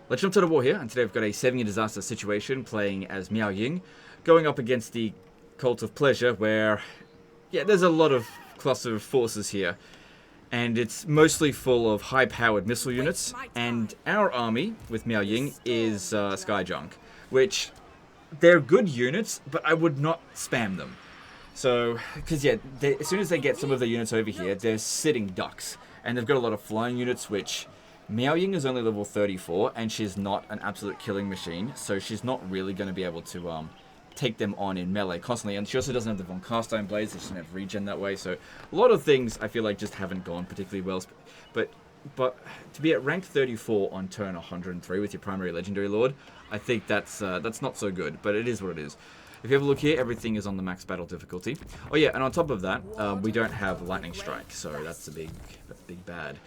Let's jump to the war here, and today we've got a 7-year disaster situation playing as Miao Ying, going up against the Cult of Pleasure, where, yeah, there's a lot of cluster of forces here, and it's mostly full of high-powered missile units, and our army, with Miao Ying, is Sky Junk, which, they're good units, but I would not spam them. So, because, yeah, as soon as they get some of the units over here, they're sitting ducks, and they've got a lot of flying units, which... Miao Ying is only level 34, and she's not an absolute killing machine, so she's not really going to be able to take them on in melee constantly. And she also doesn't have the Von Carstein blades, she doesn't have regen that way, so a lot of things I feel like just haven't gone particularly well. But to be at rank 34 on turn 103 with your primary legendary lord, I think that's not so good, but it is what it is. If you have a look here, everything is on the max battle difficulty. Oh yeah, and on top of that, we don't have lightning strike, so that's a big bad.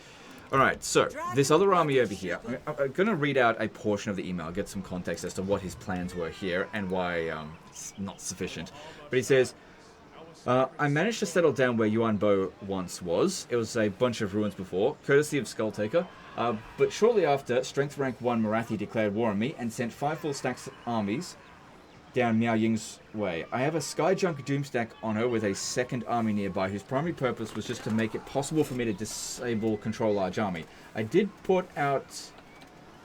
Alright, so, this other army over here, I'm going to read out a portion of the email, get some context as to what his plans were here, and why it's not sufficient. But he says, I managed to settle down where Yuan Bo once was. It was a bunch of ruins before, courtesy of Skulltaker. But shortly after, Strength Rank 1 Marathi declared war on me, and sent 5 full stacks armies down Miao Ying's way. I have a Skyjunk Doomstack on her with a second army nearby, whose primary purpose was just to make it possible for me to disable control large army. I did put out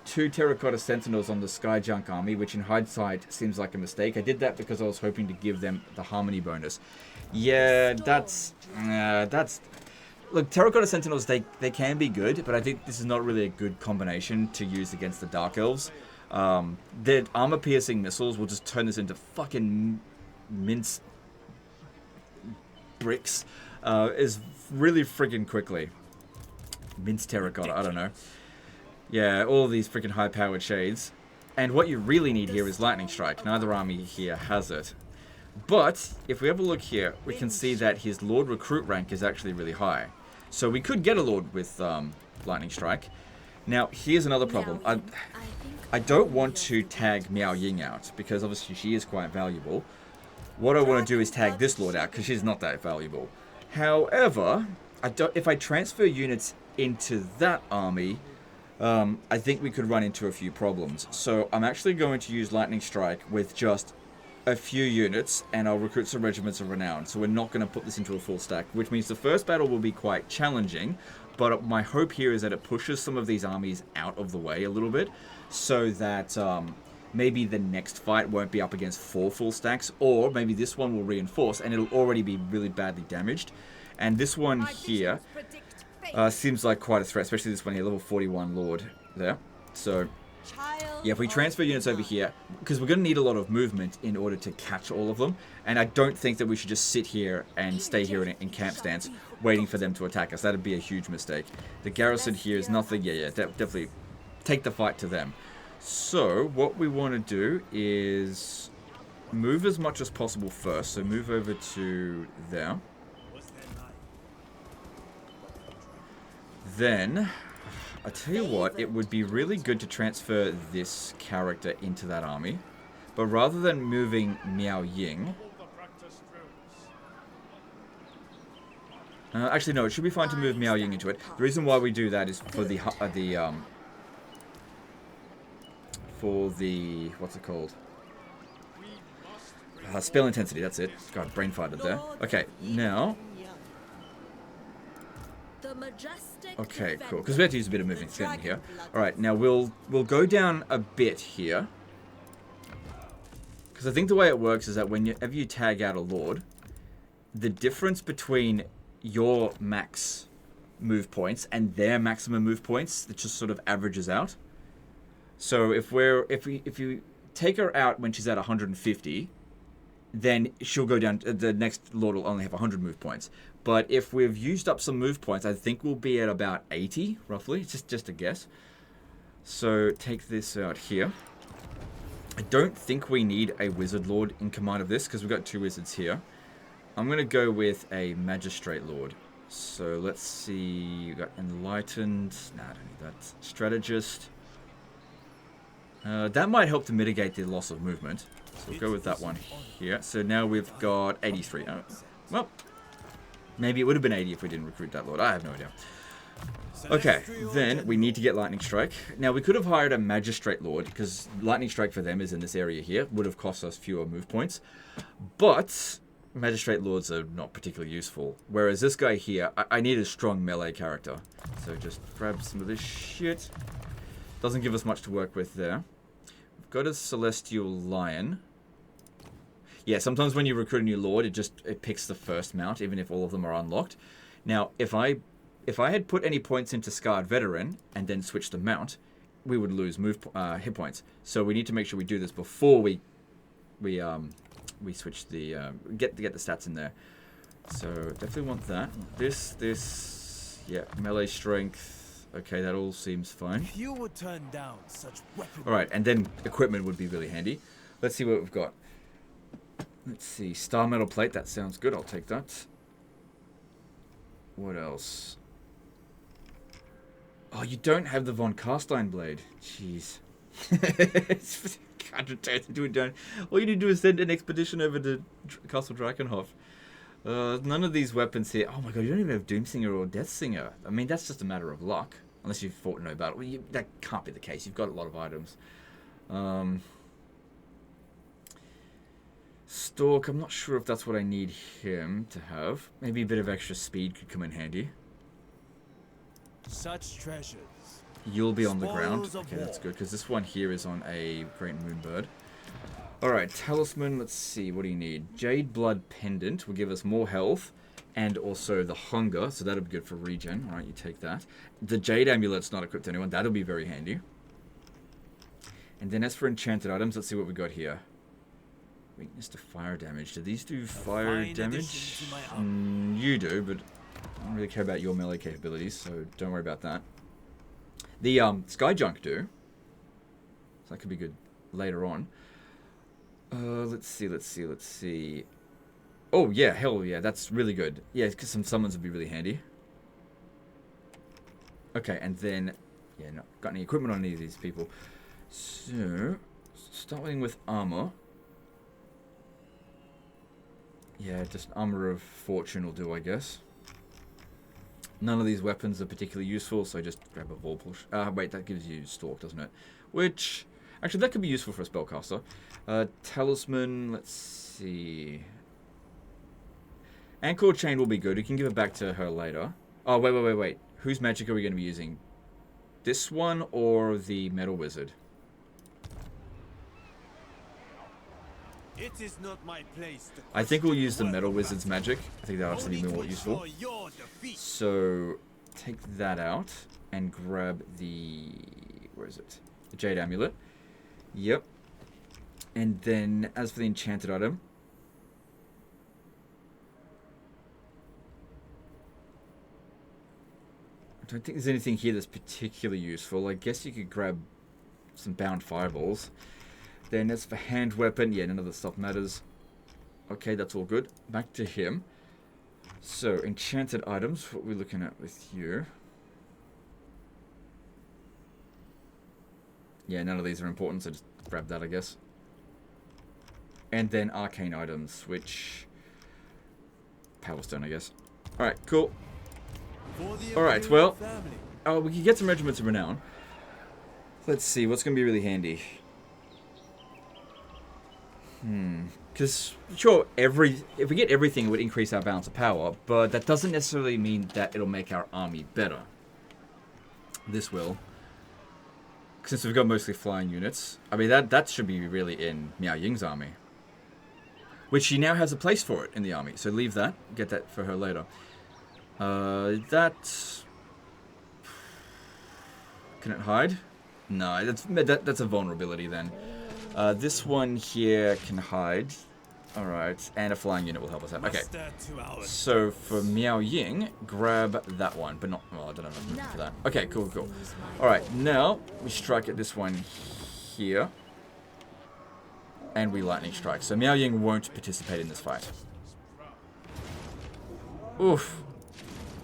2 Terracotta Sentinels on the Skyjunk army, which in hindsight seems like a mistake. I did that because I was hoping to give them the Harmony bonus. Yeah, that's... Look, Terracotta Sentinels, they can be good, but I think this is not really a good combination to use against the Dark Elves. Their armor-piercing missiles will just turn this into fucking mince bricks, is really friggin' quickly. Mince terracotta, I don't know. Yeah, all these freaking high-powered shades. And what you really need here is lightning strike. Neither army here has it. But, if we have a look here, we can see that his Lord Recruit rank is actually really high. So we could get a Lord with lightning strike. Now, here's another problem. I don't want to tag Miao Ying out, because obviously she is quite valuable. What I want to do is tag this Lord out, because she's not that valuable. However, if I transfer units into that army, I think we could run into a few problems. So I'm actually going to use Lightning Strike with just a few units, and I'll recruit some Regiments of Renown. So we're not going to put this into a full stack, which means the first battle will be quite challenging. But my hope here is that it pushes some of these armies out of the way a little bit, so that maybe the next fight won't be up against 4 full stacks, or maybe this one will reinforce and it'll already be really badly damaged. And this one here seems like quite a threat, especially this one here, level 41 Lord there. So, yeah, if we transfer units over here, because we're going to need a lot of movement in order to catch all of them, and I don't think that we should just sit here and stay here in camp stance, waiting for them to attack us. That'd be a huge mistake. The garrison here is nothing. Yeah, definitely take the fight to them. So, what we want to do is move as much as possible first. So, move over to there. Then, I tell you what, it would be really good to transfer this character into that army. But rather than moving Miao Ying... actually, no, it should be fine to move Miao Ying into it. The reason why we do that is for the what's it called? Spell intensity, that's it. God, brain farted there. Okay, now... Okay, cool. Because we have to use a bit of moving here. Alright, now we'll go down a bit here. Because I think the way it works is that whenever you tag out a Lord, the difference between your max move points and their maximum move points, it just sort of averages out. So if you take her out when she's at 150, then she'll go down. The next Lord will only have 100 move points. But if we've used up some move points, I think we'll be at about 80, roughly. Just a guess. So take this out here. I don't think we need a Wizard Lord in command of this, because we've got 2 wizards here. I'm going to go with a Magistrate Lord. So let's see. We've got Enlightened. Nah, I don't need that. Strategist. That might help to mitigate the loss of movement. So we'll go with that one here. So now we've got 83. Well, maybe it would have been 80 if we didn't recruit that Lord. I have no idea. Okay, then we need to get Lightning Strike. Now, we could have hired a Magistrate Lord, because Lightning Strike for them is in this area here. Would have cost us fewer move points. But Magistrate Lords are not particularly useful. Whereas this guy here, I need a strong melee character. So just grab some of this shit. Doesn't give us much to work with there. We've got a Celestial Lion. Yeah, sometimes when you recruit a new Lord, it picks the first mount, even if all of them are unlocked. Now, if I had put any points into Scarred Veteran and then switched the mount, we would lose hit points. So we need to make sure we do this before we switch the get the stats in there. So definitely want that. Yeah, melee strength. Okay, that all seems fine. If you would turn down such weapons. All right, and then equipment would be really handy. Let's see what we've got. Let's see, Star Metal Plate. That sounds good. I'll take that. What else? Oh, you don't have the Von Carstein blade. Jeez. It's 100 turns into it done. All you need to do is send an expedition over to Castle Drakenhof. None of these weapons here. Oh my god, you don't even have Doomsinger or Deathsinger. I mean, that's just a matter of luck. Unless you've fought no battle. Well, that can't be the case. You've got a lot of items. Stork, I'm not sure if that's what I need him to have. Maybe a bit of extra speed could come in handy. Such treasures. You'll be on the ground. Okay, that's good, because this one here is on a Great Moonbird. Alright, Talisman, let's see, what do you need? Jade Blood Pendant will give us more health, and also the Hunger, so that'll be good for regen. Alright, you take that. The Jade Amulet's not equipped to anyone, that'll be very handy. And then as for enchanted items, let's see what we got here. Weakness to fire damage. Do these do fire damage? You do, but I don't really care about your melee capabilities, so don't worry about that. The Sky Junk do. So that could be good later on. Let's see. Oh, yeah, hell yeah, that's really good. Yeah, because some summons would be really handy. Okay, and then, yeah, not got any equipment on any of these people. So, starting with armor. Yeah, just Armor of Fortune will do, I guess. None of these weapons are particularly useful, so just grab a Vorpal. Wait, that gives you Stalk, doesn't it? Which, actually, that could be useful for a spellcaster. Talisman, let's see. Anchor Chain will be good. You can give it back to her later. Oh, wait. Whose magic are we going to be using? This one or the Metal Wizard? It is not my place to I think we'll use the Metal Wizard's magic. I think that'll actually be more useful. So, take that out and grab the... Where is it? The Jade Amulet. Yep. And then, as for the enchanted item... I don't think there's anything here that's particularly useful. I guess you could grab some bound fireballs. Then as for hand weapon, yeah, none of the stuff matters. Okay, that's all good. Back to him. So, enchanted items, what we're looking at with you. Yeah, none of these are important, so just grab that, I guess. And then arcane items, which... Power Stone, I guess. Alright, cool. Alright, well... we can get some Regiments of Renown. Let's see, what's going to be really handy? Because, sure, if we get everything, it would increase our balance of power, but that doesn't necessarily mean that it'll make our army better. This will. Since we've got mostly flying units. I mean, that should be really in Miao Ying's army. Which she now has a place for it in the army, so leave that. Get that for her later. That... Can it hide? No, that's a vulnerability then. This one here can hide. Alright, and a flying unit will help us out. Okay, so for Miao Ying, grab that one, but not... Well, I don't have enough for that. Okay, cool. Alright, now we strike at this one here. And we lightning strike. So Miao Ying won't participate in this fight. Oof.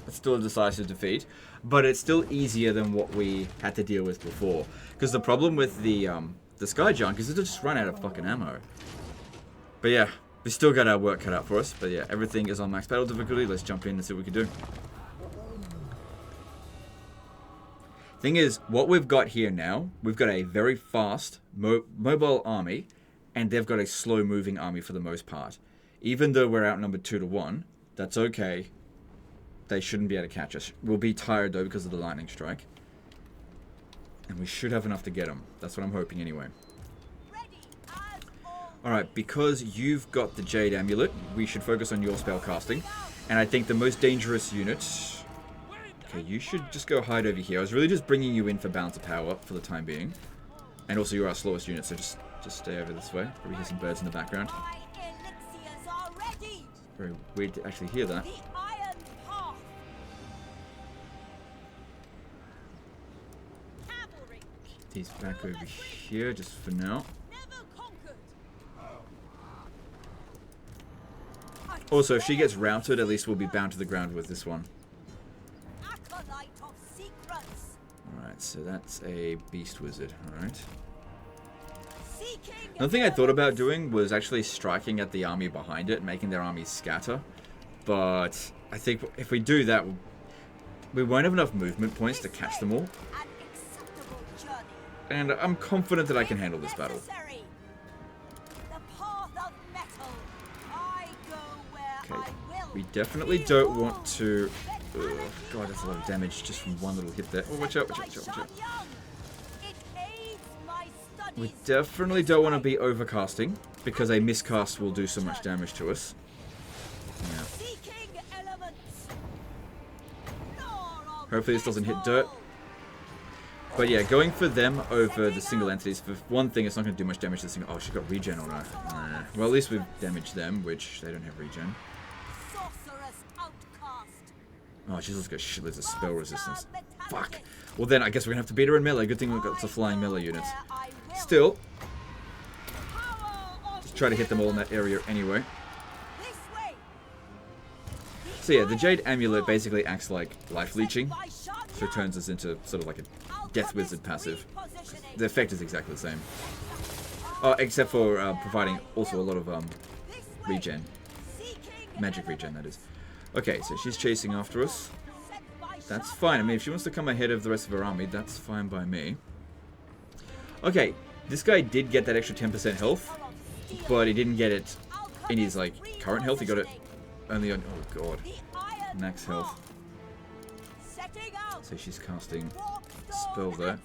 It's still a decisive defeat, but it's still easier than what we had to deal with before. Because the problem with the Sky Junk is it'll just run out of fucking ammo. But yeah, we still got our work cut out for us. But yeah, everything is on max battle difficulty. Let's jump in and see what we can do. Thing is, what we've got here now, we've got a very fast, mobile army, and they've got a slow-moving army for the most part. Even though we're outnumbered 2-1, that's okay. They shouldn't be able to catch us. We'll be tired, though, because of the lightning strike. And we should have enough to get them. That's what I'm hoping, anyway. Alright, because you've got the Jade Amulet, we should focus on your spell casting. And I think the most dangerous unit... Okay, you should just go hide over here. I was really just bringing you in for balance of power for the time being. And also you're our slowest unit, so just stay over this way. Probably hear some birds in the background. Very weird to actually hear that. Keep these back over here just for now. Also, if she gets routed, at least we'll be bound to the ground with this one. Alright, so that's a beast wizard. Alright. Another thing I thought about doing was actually striking at the army behind it, making their army scatter. But I think if we do that, we won't have enough movement points to catch them all. And I'm confident that I can handle this battle. Okay, we definitely don't want to... Ugh, God, that's a lot of damage just from one little hit there. Oh, watch out, watch out, watch out, watch out. We definitely don't want to be overcasting, because a miscast will do so much damage to us. Yeah. Hopefully this doesn't hit dirt. But yeah, going for them over the single entities, for one thing, it's not going to do much damage to the single... Oh, she's got regen on her. Well, at least we've damaged them, which they don't have regen. Oh, she's also got shitloads of spell resistance. Fuck. Well then, I guess we're going to have to beat her in melee. Good thing we've got the flying melee units. Still, just try to hit them all in that area anyway. So yeah, the Jade Amulet basically acts like life leeching. So it turns us into sort of like a Death Wizard passive. The effect is exactly the same. Except for providing also a lot of regen. Magic regen, that is. Okay, so she's chasing after us. That's fine. I mean, if she wants to come ahead of the rest of her army, that's fine by me. Okay, this guy did get that extra 10% health, but he didn't get it in his, like, current health. He got it only on... Oh, God. Max health. So she's casting spell there.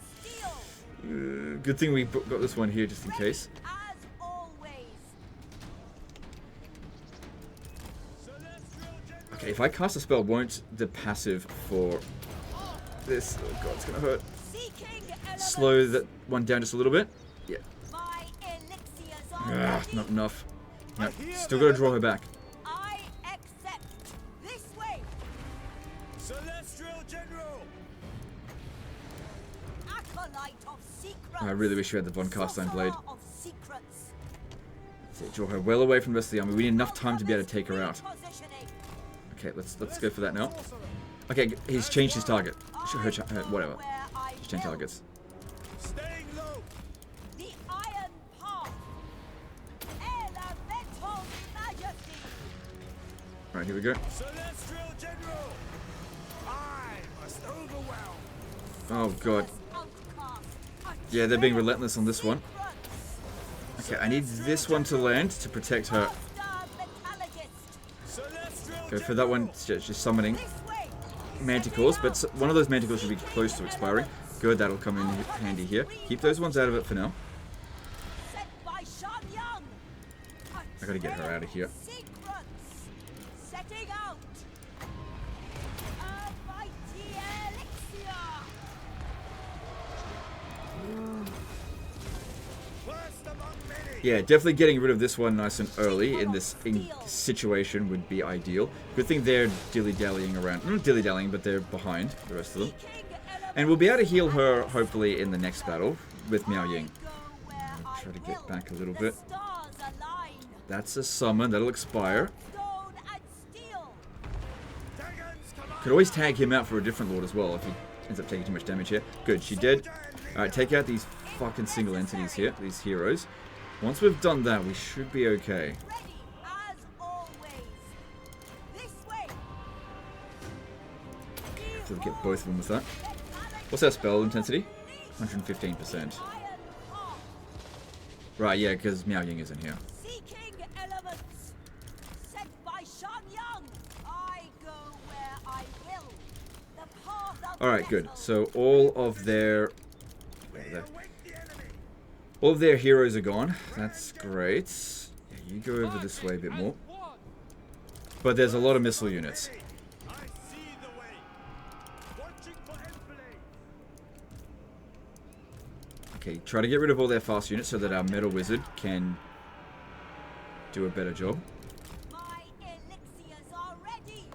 Good thing we got this one here just in case. Okay, if I cast a spell, won't the passive for this... Oh god, it's gonna hurt. Slow that one down just a little bit. Yeah. Not enough. Nope. Still gotta draw her back. I really wish we had the Von Carstein Blade. So draw her well away from the rest of the army. We need enough time to be able to take her out. Okay, let's go for that now. Okay, he's changed his target. Whatever. He's changed targets. Alright, here we go. Oh god. Yeah, they're being relentless on this one. Okay, I need this one to land to protect her. Go for that one, just summoning manticores, but one of those manticores should be close to expiring. Good, that'll come in handy here. Keep those ones out of it for now. I gotta get her out of here. Yeah, definitely getting rid of this one nice and early in this situation would be ideal. Good thing they're dilly-dallying around. Not dilly-dallying, but they're behind the rest of them. And we'll be able to heal her, hopefully, in the next battle with Miao Ying. Try to get back a little bit. That's a summon. That'll expire. Could always tag him out for a different lord as well if he ends up taking too much damage here. Good, she did. Alright, take out these fucking single entities here, these heroes. Once we've done that, we should be okay. So we get both of them with that. What's our spell intensity? 115%. Right, yeah, because Miao Ying isn't here. Seeking elements. Sent by Shan Yang. I go where I will. The path of Alright, good. metal. So all of their heroes are gone. That's great. Yeah, you go over this way a bit more. But there's a lot of missile units. I see the way. Watching for inflicting. Okay, try to get rid of all their fast units so that our metal wizard can do a better job. My elixirs are ready.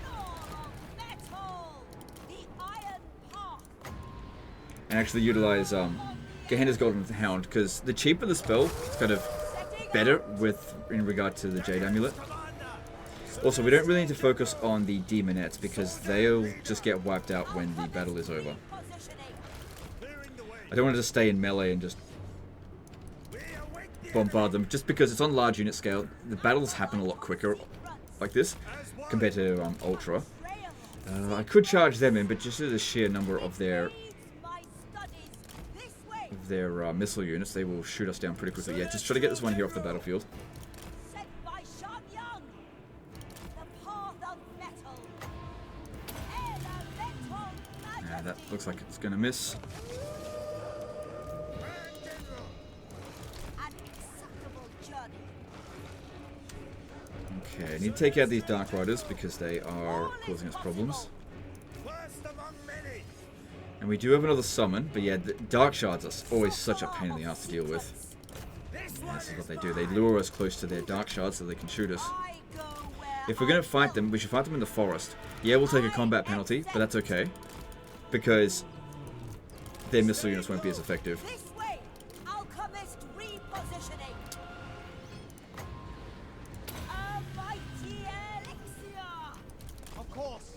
Law of metal. The iron path. And actually utilize Gehenna's Golden Hound, because the cheaper the spell, it's kind of better in regard to the Jade Amulet. Also, we don't really need to focus on the Demonettes because they'll just get wiped out when the battle is over. Positioning. I don't want to just stay in melee and just bombard them, just because it's on large unit scale. The battles happen a lot quicker like this compared to Ultra. I could charge them in, but just as the sheer number of their My studies this way. missile units, they will shoot us down pretty quickly. Yeah, just try to get this one here off the battlefield. Sent by Shan Yang. The path of metal. Elemental Yeah, that majesty. looks like it's gonna miss. An acceptable journey. Okay, I need to take out these Dark Riders because they are causing us problems. First among many. And we do have another summon, but yeah, the Dark Shards are always such a pain in the ass to deal with. This Yeah, one this is what is they do. They lure us close to their Dark Shards so they can shoot us. I go where If we're going to fight them, we should fight them in the forest. Yeah, we'll take a combat penalty, but that's okay. Because their missile units won't be as effective. This way. Alchemist repositioning. A mighty elixir. of course.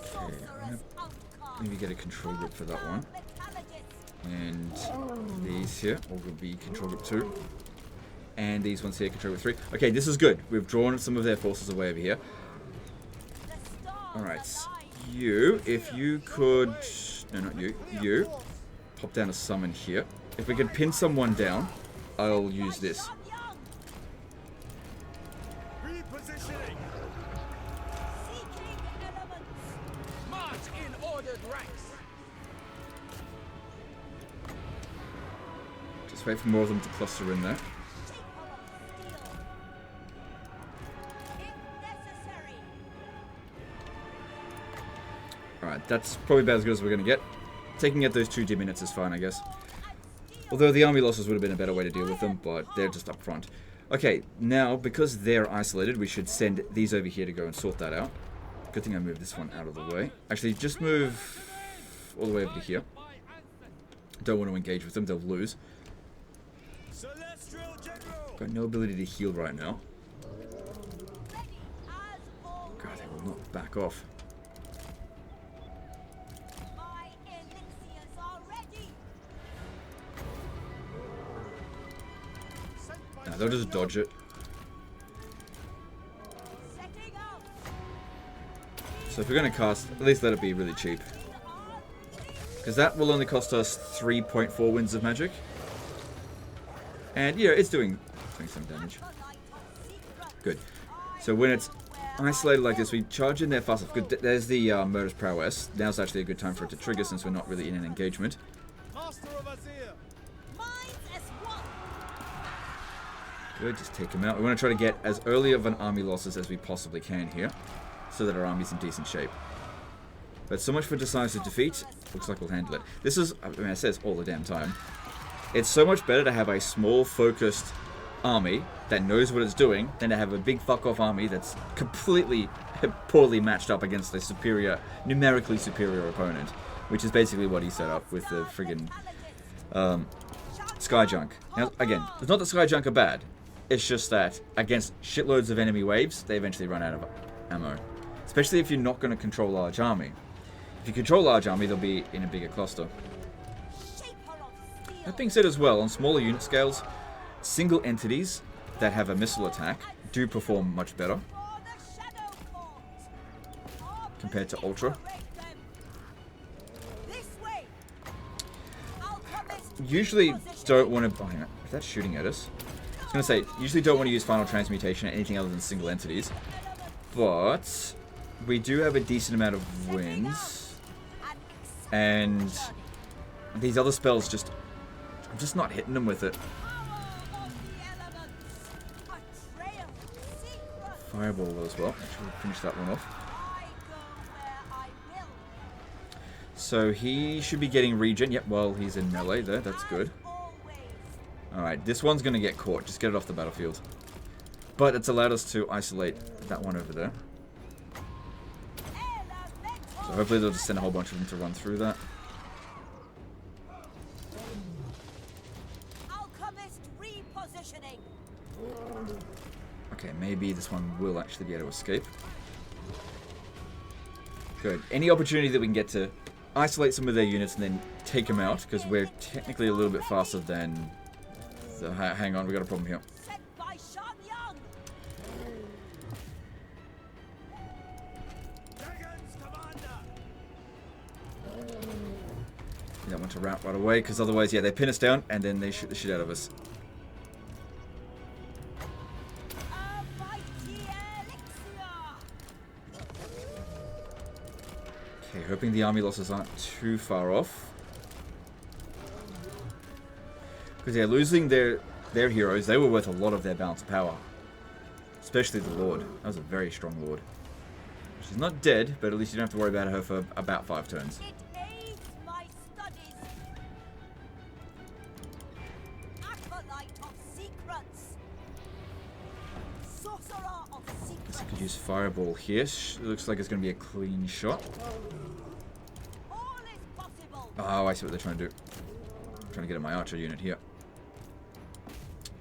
Sorcerer's outcast. Maybe get a control group for that one. Metallurgist. And these here all will be control group 2. And these ones here, control group 3. Okay, this is good. We've drawn some of their forces away over here. The stars Alright, align. you, if you could... No, not you. You. Pop down a summon here. If we could pin someone down, I'll use this. Shan Yang. Repositioning. Seeking elements. March in ordered ranks. Just wait for more of them to cluster in there. Shaper of steel. If necessary. Alright, that's probably about as good as we're going to get. Taking out those 2 Demonettes is fine, I guess. And steel. Although the army losses would have been a better way to deal with them, but they're just up front. Okay, now, because they're isolated, we should send these over here to go and sort that out. Good thing I moved this one out of the way. Actually, just move all the way over to here. Don't want to engage with them, they'll lose. Celestial General. Got no ability to heal right now. Ready as always. God, they will not back off. My elixirs are ready. Sent by Nah, they'll just dodge it. Setting out. So if we're going to cast, at least let it be really cheap. Because that will only cost us 3.4 winds of magic. And yeah, it's doing some damage. Good. So when it's isolated like this, we charge in there fast enough. Good. There's the Murder's Prowess. Now's actually a good time for it to trigger since we're not really in an engagement. Master of Azir. Minds as one. Good, just take them out. We want to try to get as early of an army losses as we possibly can here, so that our army's in decent shape. But so much for decisive defeat. Looks like we'll handle it. This is, I mean, it says all the damn time. It's so much better to have a small, focused army that knows what it's doing than to have a big fuck-off army that's completely poorly matched up against a superior, numerically superior opponent, which is basically what he set up with the friggin' Skyjunk. Now, again, it's not that Skyjunk are bad. It's just that against shitloads of enemy waves, they eventually run out of ammo. Especially if you're not going to control large army. If you control large army, they'll be in a bigger cluster. Shaper of steel. That being said as well, on smaller unit scales, single entities that have a missile attack do perform much better For the Shadow Court. compared to Ultra. Obliterate them. usually don't want to... Oh, hang on. If that's shooting at us... I was going to say, usually don't want to use final transmutation or anything other than single entities. But we do have a decent amount of wins. And these other spells just... I'm just not hitting them with it. Fireball as well. Actually, we'll finish that one off. So he should be getting regen. Yep, well, he's in melee there. That's good. Alright, this one's going to get caught. Just get it off the battlefield. But it's allowed us to isolate that one over there. So hopefully they'll just send a whole bunch of them to run through that. Okay, maybe this one will actually be able to escape. Good. Any opportunity that we can get to isolate some of their units and then take them out, because we're technically a little bit faster than... hang on, we got a problem here. We don't want to rout right away, because otherwise, yeah, they pin us down and then they shoot the shit out of us. Okay, hoping the army losses aren't too far off. Because, yeah, losing their heroes, they were worth a lot of their balance of power. Especially the Lord. That was a very strong Lord. She's not dead, but at least you don't have to worry about her for about 5 turns. Guess I could use Fireball here. It looks like it's going to be a clean shot. Oh, I see what they're trying to do. I'm trying to get at my archer unit here.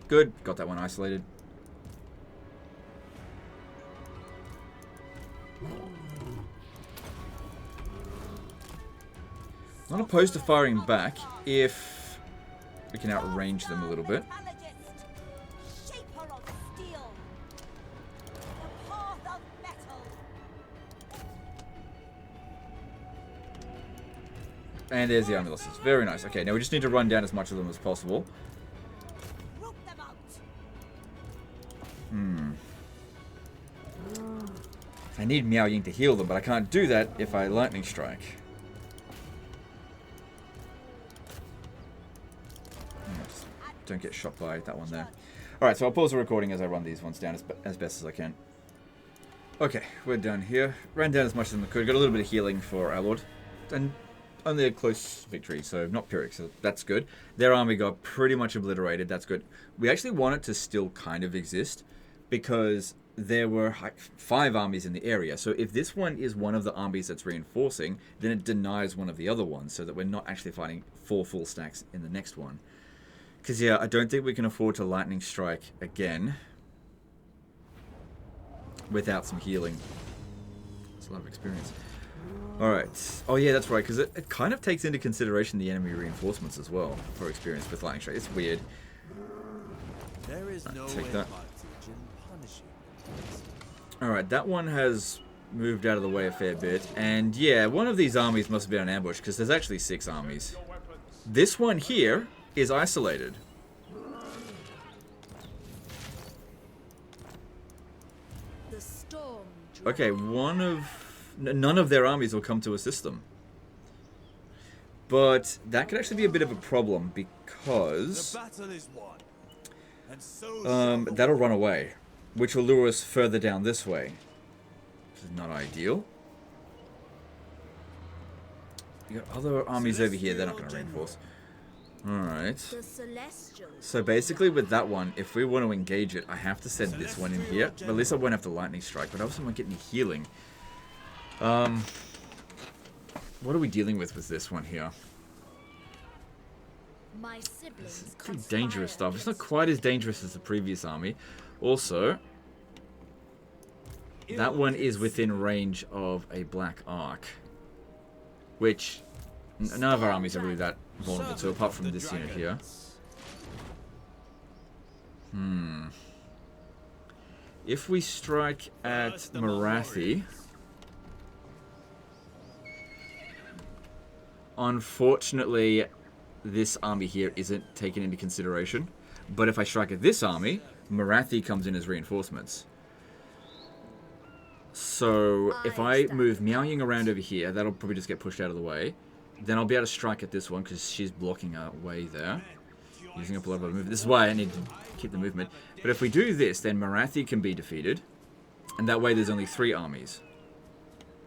Good. Got that one isolated. Not opposed to firing back if we can outrange them a little bit. And there's the army losses. Very nice. Okay, now we just need to run down as much of them as possible. I need Miao Ying to heal them, but I can't do that if I lightning strike. Just don't get shot by that one there. Alright, so I'll pause the recording as I run these ones down as best as I can. Okay, we're done here. Ran down as much as I could. Got a little bit of healing for our Lord. And only a close victory, so not Pyrrhic, so that's good. Their army got pretty much obliterated, that's good. We actually want it to still kind of exist, because there were 5 armies in the area, so if this one is one of the armies that's reinforcing, then it denies one of the other ones, so that we're not actually fighting 4 full stacks in the next one. Because, yeah, I don't think we can afford to lightning strike again without some healing. That's a lot of experience. Alright. Oh yeah, that's right, because it kind of takes into consideration the enemy reinforcements as well for experience with lightning strike. It's weird. There is no take that. punishing. Alright, that one has moved out of the way a fair bit. And yeah, one of these armies must have been an ambush, because there's actually 6 armies. This one here is isolated. Okay, none of their armies will come to assist them. But that could actually be a bit of a problem, because The battle is won, and so that'll run away, which will lure us further down this way, which is not ideal. You got other armies over here, they're not going to reinforce. Alright. So basically with that one, if we want to engage it, I have to send this one in here. But at least I won't have to lightning strike, but I also won't get any healing. What are we dealing with this one here? This is pretty dangerous stuff. It's not quite as dangerous as the previous army. Also, that one is within range of a black arc, which none of our armies are really that vulnerable to, apart from this unit here. If we strike at Marathi, unfortunately, this army here isn't taken into consideration. But if I strike at this army, Marathi comes in as reinforcements. So if I move Miao-Ying around over here, that'll probably just get pushed out of the way. Then I'll be able to strike at this one because she's blocking our way there. Using up a lot of movement. This is why I need to keep the movement. But if we do this, then Marathi can be defeated. And that way there's only 3 armies.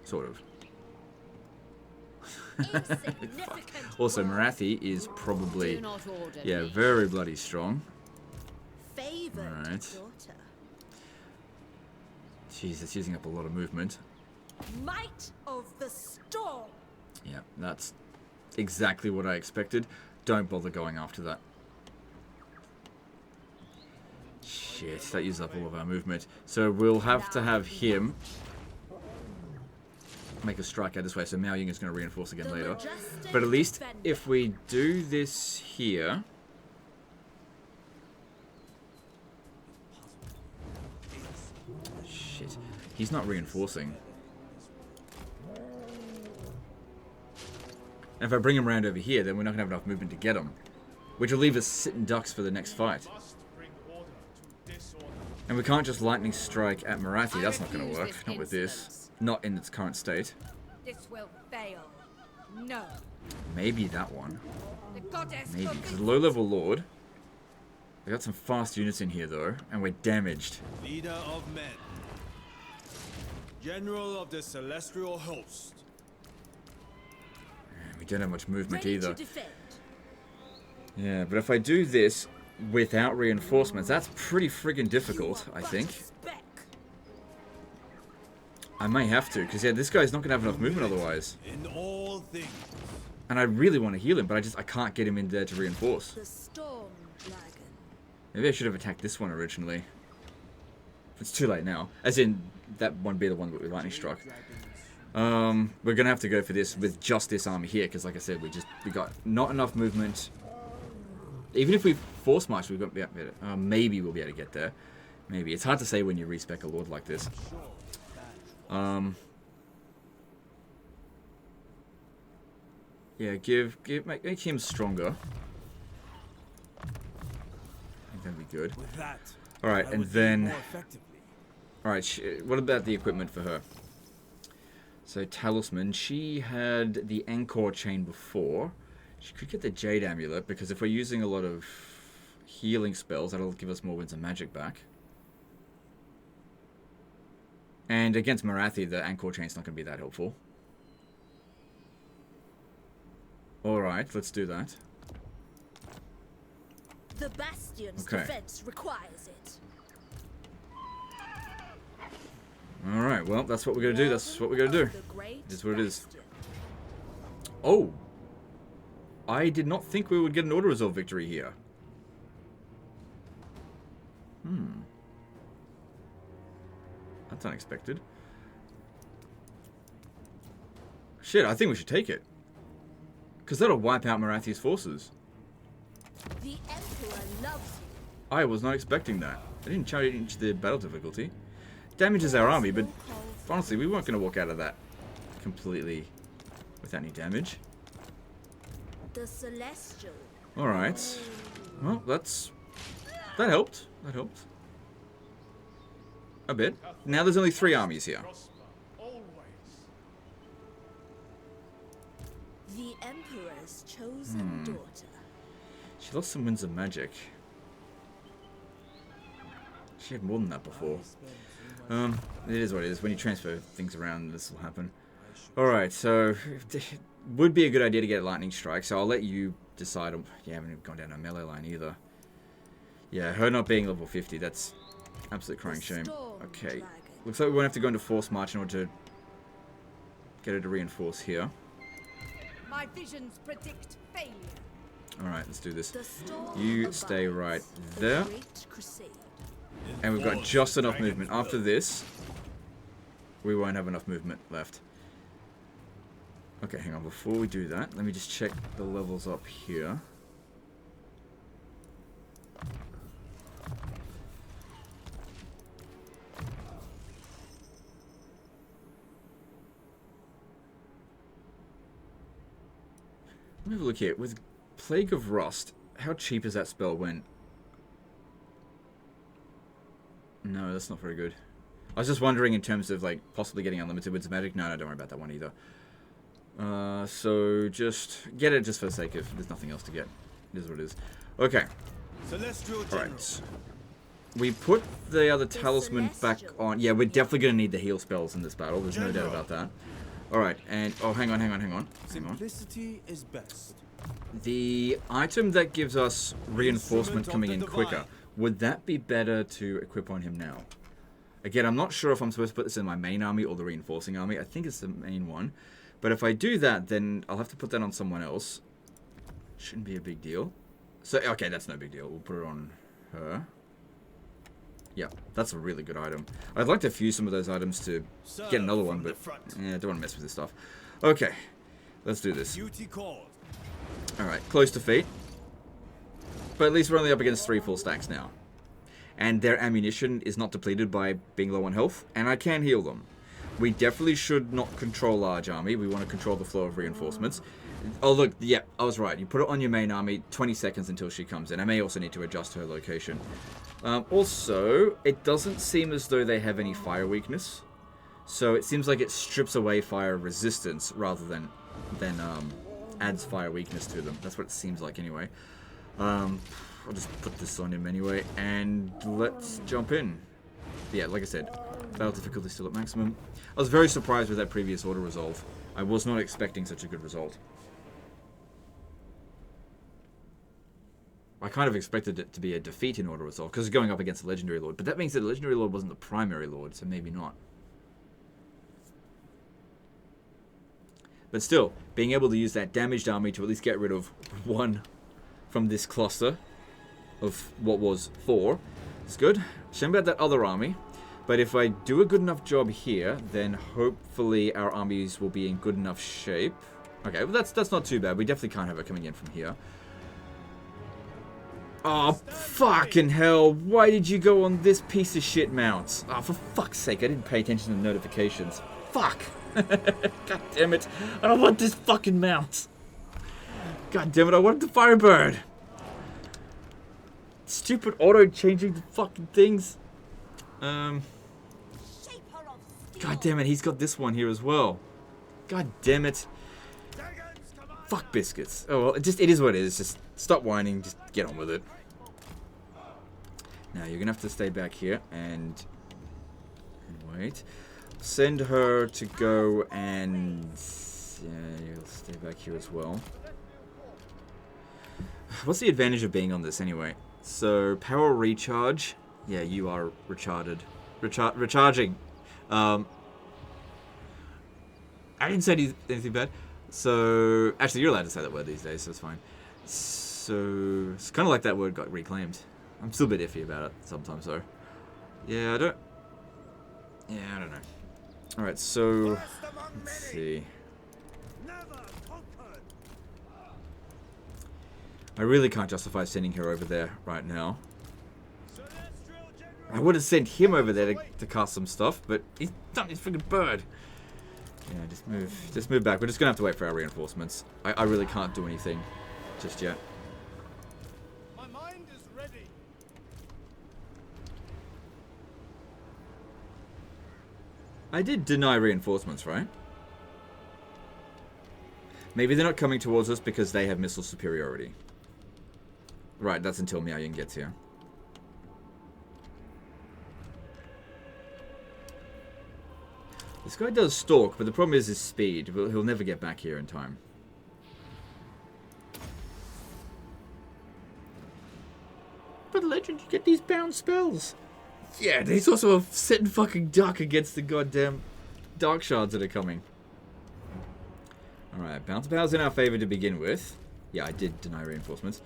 Sort of. Also, Marathi is probably, yeah, very bloody strong. Alright. Jeez, it's using up a lot of movement. Might of the storm. Yeah, that's exactly what I expected. Don't bother going after that. Shit, that used up all of our movement. So we'll have to have him make a strike out this way. So Miao-Ying is going to reinforce again later. But at least if we do this here... Shit, he's not reinforcing. And if I bring him around over here, then we're not going to have enough movement to get him. Which will leave us sitting ducks for the next fight. And we can't just lightning strike at Marathi. That's not going to work. Not with this. Not in its current state. This will fail. No. Maybe that one. The goddess Maybe. Because the low-level lord. We got some fast units in here, though. And we're damaged. Leader of men. General of the celestial host. We don't have much movement Ready either. to defend. Yeah, but if I do this without reinforcements, that's pretty friggin' difficult, I think. I may have to, because yeah, this guy's not going to have enough movement otherwise. In all things. And I really want to heal him, but I can't get him in there to reinforce. The storm dragon. Maybe I should have attacked this one originally. It's too late now. As in, that one be the one that we lightning struck. We're going to have to go for this with just this army here, because like I said, we got not enough movement. Even if we force march, we've got maybe we'll be able to get there. Maybe. It's hard to say when you respec a lord like this. Yeah, make him stronger. I think that'd be good. Alright, and then... Alright, what about the equipment for her? So, Talisman, she had the Anchor chain before. She could get the Jade Amulet, because if we're using a lot of healing spells, that'll give us more Winds of Magic back. And against Marathi, the Anchor chain's not going to be that helpful. Alright, let's do that. The Bastion's defense requires it. Alright, well, that's what we're going to do. That's what we're going to do. It's what it is. Oh! I did not think we would get an auto-resolve victory here. That's unexpected. Shit, I think we should take it. Because that'll wipe out Marathi's forces. The Emperor loves you. I was not expecting that. I didn't change the battle difficulty. Damages our army, but honestly, we weren't going to walk out of that completely without any damage. The Celestial. Alright. Well, that helped. That helped. A bit. Now there's only 3 armies here. The Emperor's chosen daughter. She lost some Winds of Magic. She had more than that before. It is what it is. When you transfer things around, this will happen. Alright, so... would be a good idea to get a lightning strike, so I'll let you decide. Yeah, I haven't even gone down a melee line either. Yeah, her not being level 50, that's absolute crying shame. Okay, looks like we won't have to go into force march in order to get her to reinforce here. My visions predict failure. Alright, let's do this. You stay right there. And we've got just enough movement. After this, we won't have enough movement left. Okay, hang on. Before we do that, let me just check the levels up here. Let me have a look here. With Plague of Rust. How cheap is that spell when... No, that's not very good. I was just wondering in terms of, like, possibly getting unlimited winds of magic. No, don't worry about that one either. So just get it just for the sake of... There's nothing else to get. It is what it is. Okay. Celestial General. Alright. We put the other talisman back on. Yeah, we're definitely going to need the heal spells in this battle. There's no doubt about that. Alright, and... Oh, hang on. Simplicity is best. The item that gives us reinforcement coming in quicker, would that be better to equip on him now? Again, I'm not sure if I'm supposed to put this in my main army or the reinforcing army. I think it's the main one. But if I do that, then I'll have to put that on someone else. Shouldn't be a big deal. So, okay, that's no big deal. We'll put it on her. Yeah, that's a really good item. I'd like to fuse some of those items to get another one, but yeah, I don't want to mess with this stuff. Okay, let's do this. Alright, close to feet. But at least we're only up against 3 full stacks now. And their ammunition is not depleted by being low on health, and I can heal them. We definitely should not control large army. We want to control the flow of reinforcements. Oh, look, yeah, I was right. You put it on your main army, 20 seconds until she comes in. I may also need to adjust her location. Also, it doesn't seem as though they have any fire weakness. So it seems like it strips away fire resistance rather than adds fire weakness to them. That's what it seems like anyway. I'll just put this on him anyway, and let's jump in. Yeah, like I said, battle difficulty still at maximum. I was very surprised with that previous auto resolve. I was not expecting such a good result. I kind of expected it to be a defeat in auto resolve because it's going up against the legendary lord, but that means that the legendary lord wasn't the primary lord, so maybe not. But still, being able to use that damaged army to at least get rid of one from this cluster of what was 4 is good. Shame about that other army, but if I do a good enough job here, then hopefully our armies will be in good enough shape. Okay, well that's not too bad. We definitely can't have it coming in from here. Oh, fucking hell. Why did you go on this piece of shit mount? Oh, for fuck's sake, I didn't pay attention to the notifications. Fuck. God damn it. I don't want this fucking mount. God damn it, I wanted the Firebird. Stupid auto-changing the fucking things. God damn it, he's got this one here as well. God damn it. Fuck biscuits. Oh well, it is what it is. Just stop whining, just get on with it. Now you're gonna have to stay back here and wait. Send her to go and yeah, you'll stay back here as well. What's the advantage of being on this anyway? So power recharge. Yeah, you are recharging. I didn't say anything bad. So actually, you're allowed to say that word these days, so it's fine. So it's kind of like that word got reclaimed. I'm still a bit iffy about it sometimes, though. Yeah, I don't know. All right, so let's see. I really can't justify sending her over there right now. I would have sent him over there to cast some stuff, but he's done his freaking bird. Yeah, just move back. We're just gonna have to wait for our reinforcements. I really can't do anything just yet. My mind is ready. I did deny reinforcements, right? Maybe they're not coming towards us because they have missile superiority. Right, that's until Miao Ying gets here. This guy does stalk, but the problem is his speed. He'll never get back here in time. But Legend, you get these bound spells. Yeah, he's also a sitting fucking duck against the goddamn dark shards that are coming. Alright, bounce powers in our favor to begin with. Yeah, I did deny reinforcements.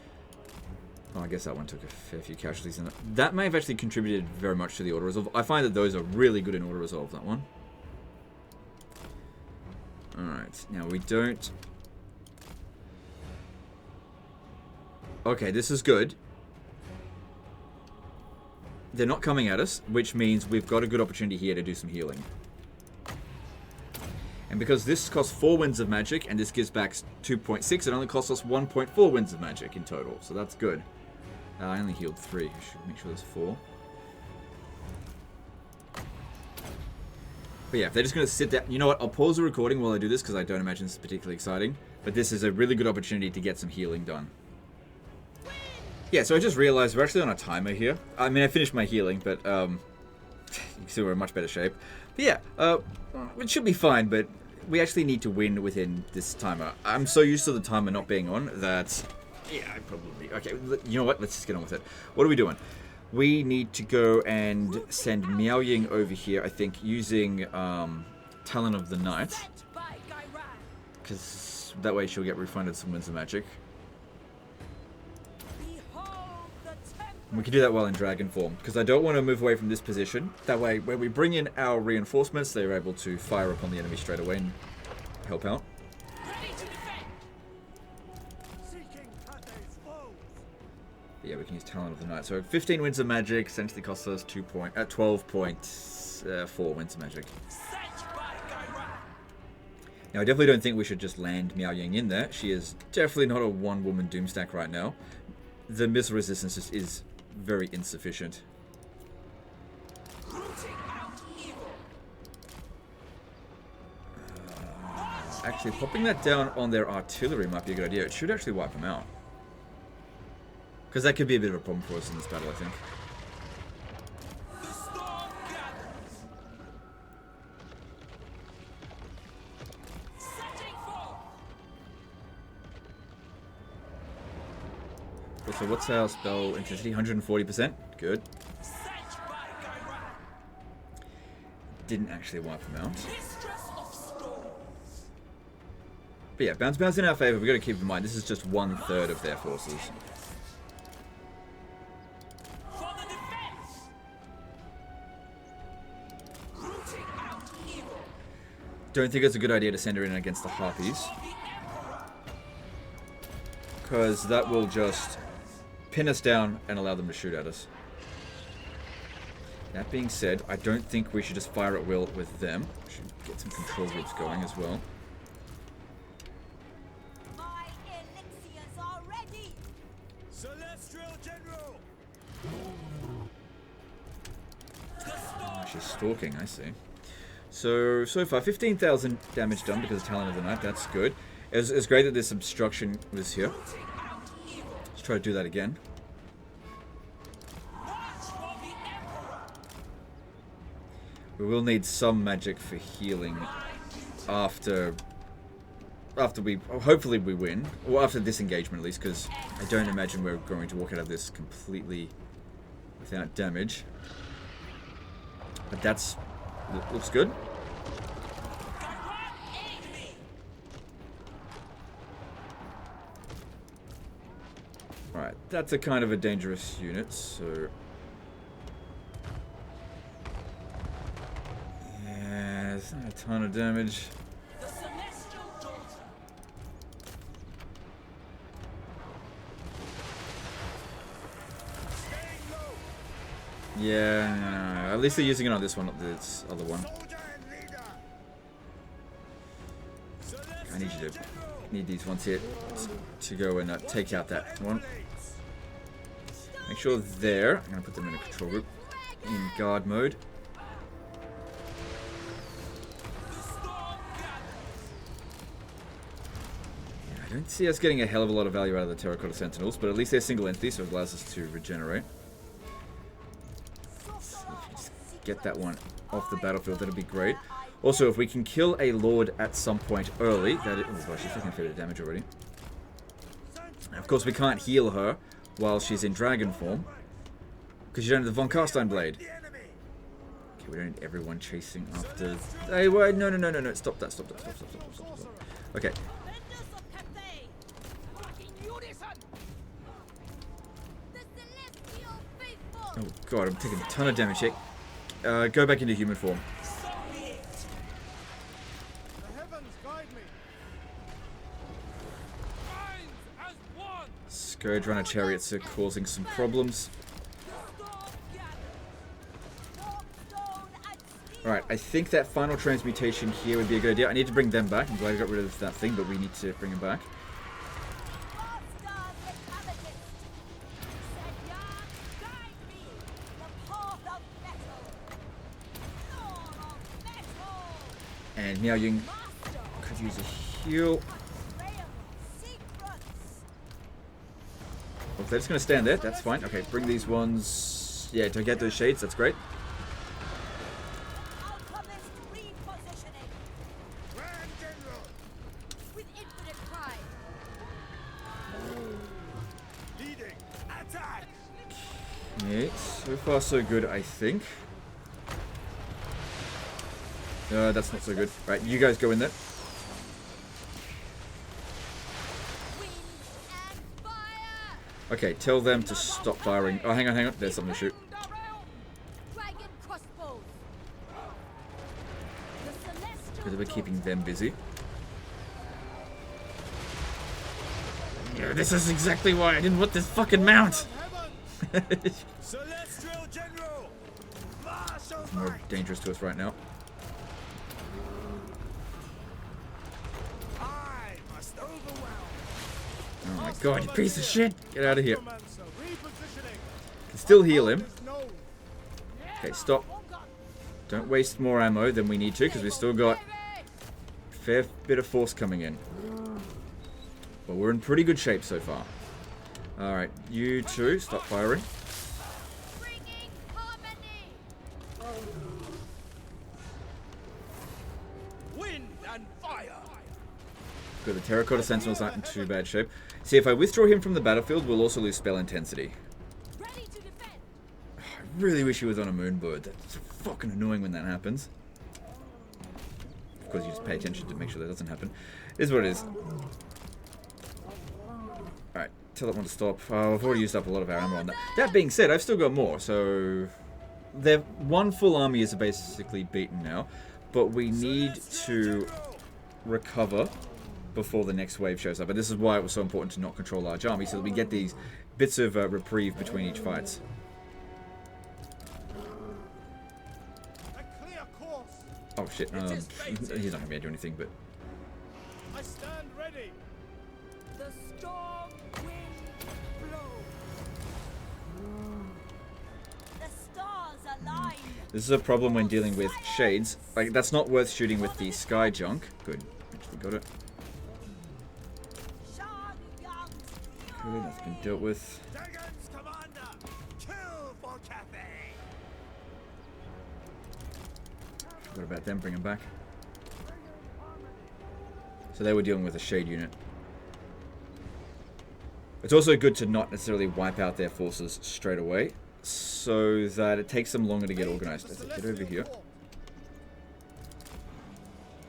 Oh, I guess that one took a fair few casualties in it. That may have actually contributed very much to the auto-resolve. I find that those are really good in auto-resolve, that one. Alright, now we don't... Okay, this is good. They're not coming at us, which means we've got a good opportunity here to do some healing. And because this costs 4 winds of magic, and this gives back 2.6, it only costs us 1.4 winds of magic in total. So that's good. I only healed 3. I should make sure there's 4. But yeah, if they're just going to sit there... You know what? I'll pause the recording while I do this, because I don't imagine this is particularly exciting. But this is a really good opportunity to get some healing done. Yeah, so I just realized we're actually on a timer here. I mean, I finished my healing, but you can see we're in much better shape. But yeah, it should be fine, but we actually need to win within this timer. I'm so used to the timer not being on that... Yeah, I probably... Okay, you know what? Let's just get on with it. What are we doing? We need to go and send Miao Ying over here, I think, using Talon of the Night. Because that way she'll get refunded some winds of magic. We can do that while in dragon form, because I don't want to move away from this position. That way, when we bring in our reinforcements, they're able to fire upon the enemy straight away and help out. But yeah, we can use Talon of the Night. So 15 winds of magic essentially costs us 12.4 winds of magic. Now, I definitely don't think we should just land Miao Ying in there. She is definitely not a one-woman doomstack right now. The missile resistance just is very insufficient. Actually, popping that down on their artillery might be a good idea. It should actually wipe them out. Because that could be a bit of a problem for us in this battle, I think. So what's our spell intensity? 140%. Good. Didn't actually wipe them out. But yeah, bounce in our favor. We've got to keep in mind this is just 1/3 of their forces. Don't think it's a good idea to send her in against the Harpies. Because that will just pin us down and allow them to shoot at us. That being said, I don't think we should just fire at will with them. We should get some control groups going as well. My elixirs are ready. Celestial General. Oh, she's stalking, I see. So far, 15,000 damage done because of Talon of the Night. That's good. It's great that this obstruction was here. Let's try to do that again. We will need some magic for healing after we... Hopefully we win. Or after this engagement at least, because I don't imagine we're going to walk out of this completely without damage. But that's... looks good. Alright, that's a kind of a dangerous unit, so... Yeah, it's not a ton of damage. Yeah, no. At least they're using it on this one, not this other one. I need these ones here to go and take out that one. Make sure there. I'm going to put them in a control group in guard mode. Yeah, I don't see us getting a hell of a lot of value out of the Terracotta Sentinels, but at least they're single entity, so it allows us to regenerate. So if we just get that one off the battlefield, that'd be great. Also, if we can kill a Lord at some point early, that is... Oh gosh, she's taking a fair bit of damage already. Of course, we can't heal her while she's in dragon form, because you don't have the Von Carstein Blade. Okay, we don't need everyone chasing after... Hey, wait, no. Stop that, stop. Okay. Oh god, I'm taking a ton of damage here. Go back into human form. Scourge Runner Chariots are causing some problems. Alright, I think that final transmutation here would be a good idea. I need to bring them back. I'm glad I got rid of that thing, but we need to bring them back. And Miao Ying could use a heal. Oh, they're just going to stand there. That's fine. Okay, bring these ones. Yeah, to get those shades. That's great. Okay, so far so good, I think. That's not so good. Right, you guys go in there. Okay, tell them to stop firing. Oh, hang on. There's something to shoot. Because we're keeping them busy. Yeah, this is exactly why I didn't want this fucking mount. More dangerous to us right now. Oh my god, you piece of shit! Get out of here. Can still heal him. Okay, stop. Don't waste more ammo than we need to, because we've still got a fair bit of force coming in. But we're in pretty good shape so far. Alright, you two, stop firing. Good, the Terracotta Sentinel's not in too bad shape. See, if I withdraw him from the battlefield, we'll also lose spell intensity. I really wish he was on a moonbird. That's fucking annoying when that happens. Of course, you just pay attention to make sure that doesn't happen. It is what it is. Alright, tell that one to stop. I've already used up a lot of our ammo on that. That being said, I've still got more, so... one full army is basically beaten now, but we need to recover before the next wave shows up. And this is why it was so important to not control large armies, so that we get these bits of reprieve between each fights. Oh shit, he's not going to be able to do anything, but... I stand ready. The storm wind blows. The stars align. This is a problem when dealing with shades. Like, that's not worth shooting with the sky junk. Good, actually got it. Good, that's been dealt with. Forgot about them, bring them back. So they were dealing with a shade unit. It's also good to not necessarily wipe out their forces straight away, so that it takes them longer to get organized. As I get over here.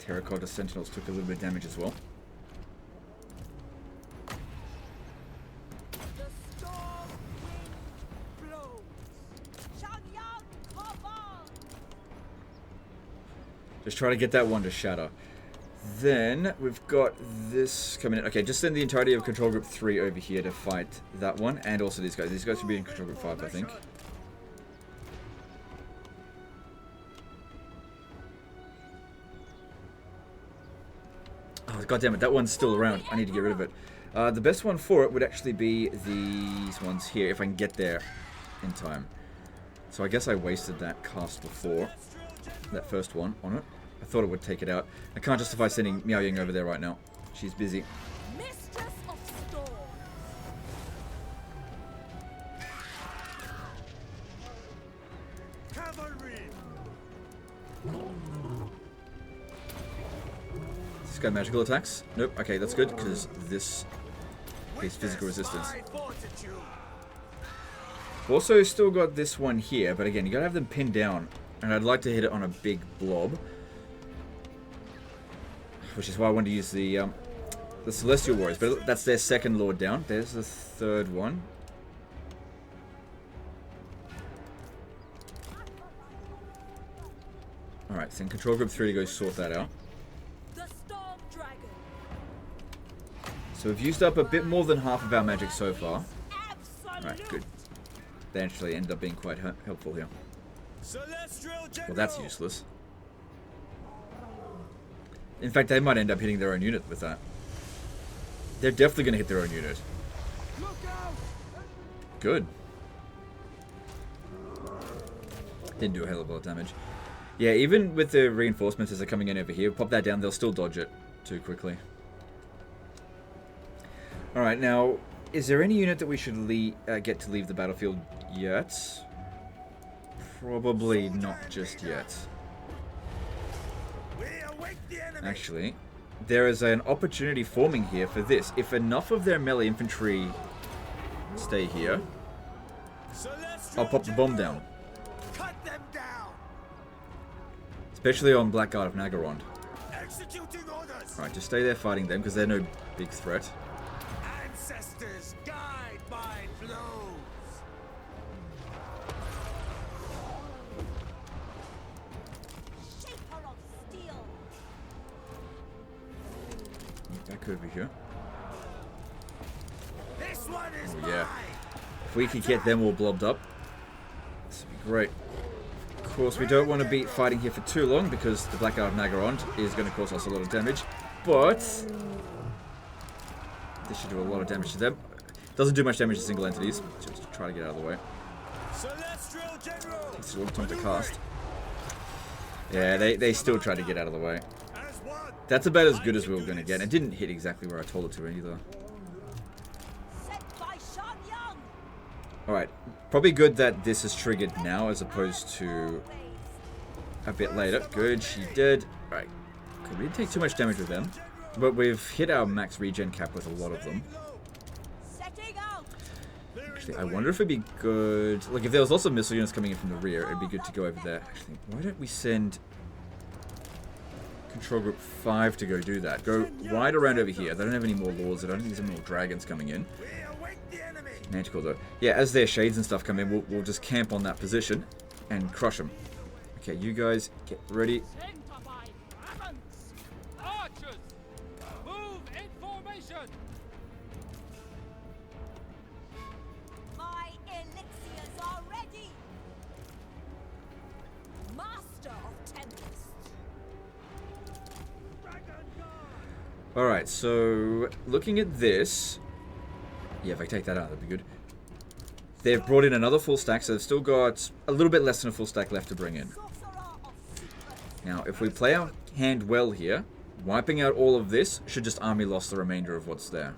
Terracotta Sentinels took a little bit of damage as well. Just try to get that one to shatter. Then we've got this coming in. Okay, just send the entirety of Control Group 3 over here to fight that one, and also these guys. These guys should be in Control Group 5, I think. Oh, goddammit, that one's still around. I need to get rid of it. The best one for it would actually be these ones here, if I can get there in time. So I guess I wasted that cast before. That first one on it. I thought it would take it out. I can't justify sending Miao Ying over there right now. She's busy. Mistress of Storm. Cavalry. This guy magical attacks? Nope. Okay, that's good because this is physical resistance. Also still got this one here, but again, you gotta have them pinned down. And I'd like to hit it on a big blob. Which is why I wanted to use the Celestial Warriors. But that's their second Lord down. There's the third one. Alright, send Control Group 3 to go sort that out. The Storm Dragon. So we've used up a bit more than half of our magic so far. Alright, good. They actually ended up being quite helpful here. Well, that's useless. In fact, they might end up hitting their own unit with that. They're definitely going to hit their own unit. Good. Didn't do a hell of a lot of damage. Yeah, even with the reinforcements as they're coming in over here, pop that down, they'll still dodge it too quickly. Alright, now, is there any unit that we should get to leave the battlefield yet? Probably not just yet. Actually, there is an opportunity forming here for this. If enough of their melee infantry stay here, I'll pop the bomb down. Especially on Blackguard of Nagaron. Alright, just stay there fighting them because they're no big threat. Ancestors guide my blows. Shaper of steel. Back over here. This one is Oh yeah. mine. If we could get them all blobbed up, this would be great. Of course, we don't want to be fighting here for too long because the Blackguard of Nagaron is going to cause us a lot of damage. But this should do a lot of damage to them. Doesn't do much damage to single entities. Just try to get out of the way. Celestial General. Takes a long time to cast. Yeah, they still try to get out of the way. As one. That's about as good as we were going to get. It didn't hit exactly where I told it to either. Sent by Shangyang. Alright, probably good that this is triggered now as opposed to a bit later. Good, she did. Right, we didn't take too much damage with them, but we've hit our max regen cap with a lot of them. Setting out. Actually, I wonder if it'd be good... Like, if there was lots of missile units coming in from the rear, it'd be good to go over there. Actually, why don't we send Control Group 5 to go do that? Go right around over here. They don't have any more lords. I don't think there's any more dragons coming in. Manticore, though. Yeah, as their shades and stuff come in, we'll just camp on that position and crush them. Okay, you guys get ready. Archers, move in formation. My elixirs are ready. Master of Tempest. Alright, so looking at this... Yeah, if I take that out, that'd be good. They've brought in another full stack, so they've still got a little bit less than a full stack left to bring in. Sorcerer of secrets. Now, if we play our hand well here, wiping out all of this should just army loss the remainder of what's there.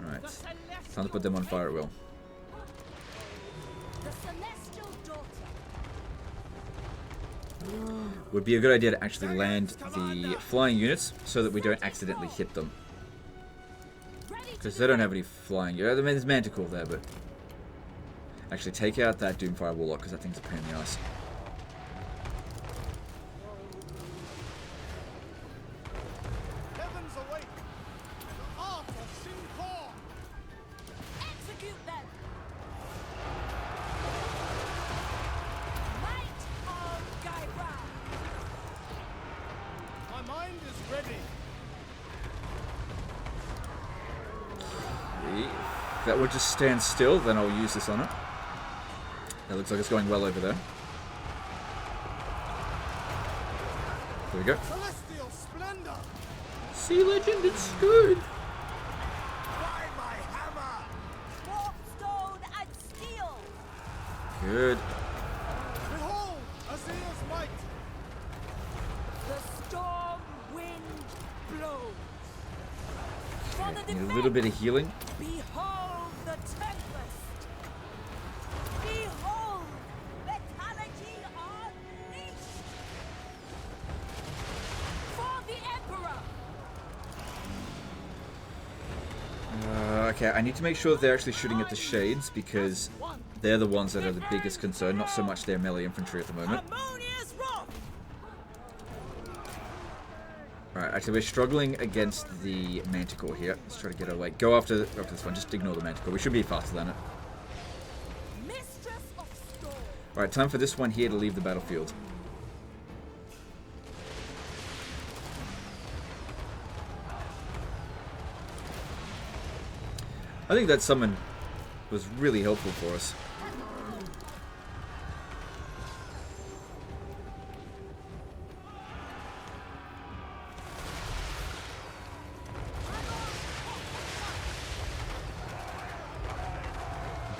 Alright, time to put them on fire at will. The celestial daughter. Would be a good idea to actually land the flying units so that we don't accidentally hit them. Ready Because they don't have any flying units. I mean, there's Manticore there, but... Actually, take out that Doomfire Warlock, because that thing's a pain in the ass. Heavens awake. The art of Sin-Core. execute them. Might of Gaira. My mind is ready. If that would just stand still, then I'll use this on it. That looks like it's going well over there. There we go. Celestial splendor. Sea Legend, it's good. By my hammer. Warp stone and steel. Good. Behold, Azir's might. The storm wind blows. For the Need a little bit of healing. Behold the tempest. Behold vitality unleashed. For the Emperor. Okay, I need to make sure they're actually shooting at the shades because they're the ones that are the biggest concern, not so much their melee infantry at the moment. Harmonious wrath. Alright, actually we're struggling against the Manticore here. Let's try to get her, like, go after this one. Just ignore the Manticore. We should be faster than it. Mistress of storm. Alright, time for this one here to leave the battlefield. I think that summon was really helpful for us.